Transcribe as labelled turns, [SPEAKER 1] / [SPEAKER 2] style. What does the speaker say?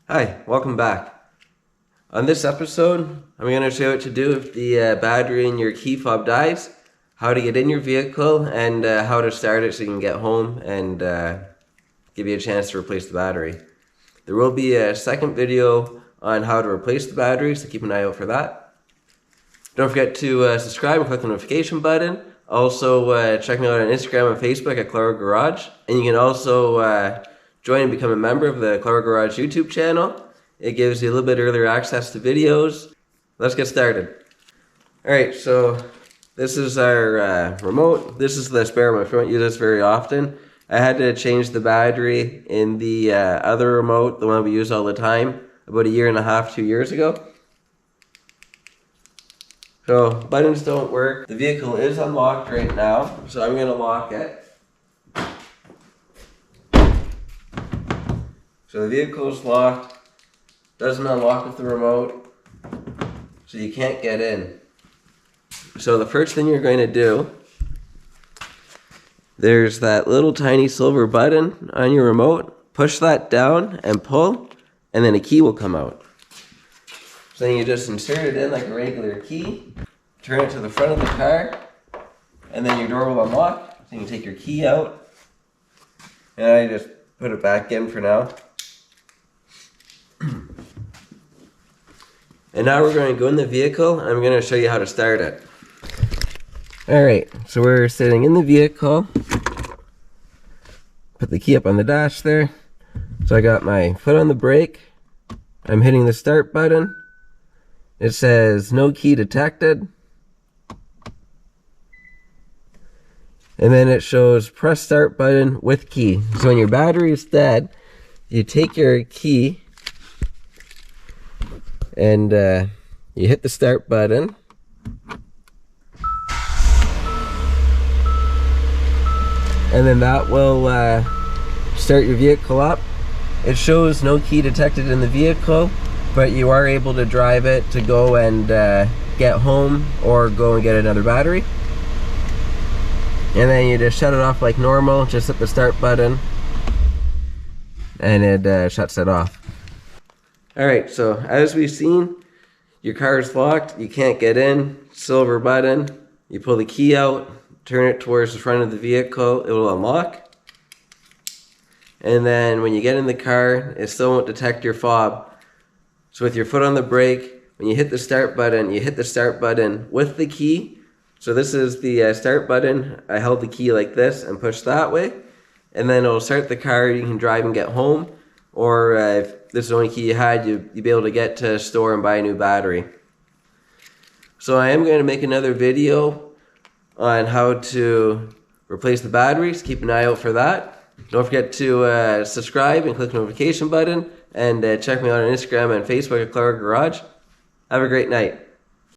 [SPEAKER 1] Hi, welcome back. On this episode, I'm going to show you what to do if the battery in your key fob dies, how to get in your vehicle, and how to start it so you can get home and give you a chance to replace the battery. There will be a second video on how to replace the battery, so keep an eye out for that. Don't forget to subscribe and click the notification button. Also, check me out on Instagram and Facebook at Clara Garage. And you can also join and become a member of the Clara Garage YouTube channel. It gives you a little bit earlier access to videos. Let's get started. Alright, so this is our remote. This is the spare remote. I don't use this very often. I had to change the battery in the other remote, the one we use all the time, about 1.5 to 2 years ago. So, buttons don't work. The vehicle is unlocked right now, so I'm going to lock it. So the vehicle is locked, doesn't unlock with the remote, so you can't get in. So the first thing you're going to do, there's that little tiny silver button on your remote. Push that down and pull, and then a key will come out. So then you just insert it in like a regular key, turn it to the front of the car, and then your door will unlock. So you can take your key out, and I just put it back in for now. And now we're going to go in the vehicle, and I'm going to show you how to start it. Alright, so we're sitting in the vehicle. Put the key up on the dash there. So I got my foot on the brake. I'm hitting the start button. It says no key detected. And then it shows press start button with key. So when your battery is dead, you take your key and you hit the start button. And then that will start your vehicle up. It shows no key detected in the vehicle, but you are able to drive it to go and get home or go and get another battery. And then you just shut it off like normal, just hit the start button, and it shuts it off. Alright, so as we've seen, your car is locked, you can't get in, silver button, you pull the key out, turn it towards the front of the vehicle, it will unlock. And then when you get in the car, it still won't detect your fob. So with your foot on the brake, when you hit the start button, you hit the start button with the key. So this is the start button. I held the key like this and pushed that way. And then it'll start the car, you can drive and get home. Or if this is the only key you had, you'd be able to get to a store and buy a new battery. So I am going to make another video on how to replace the batteries. Keep an eye out for that. Don't forget to subscribe and click the notification button. And check me out on Instagram and Facebook at Clara Garage. Have a great night.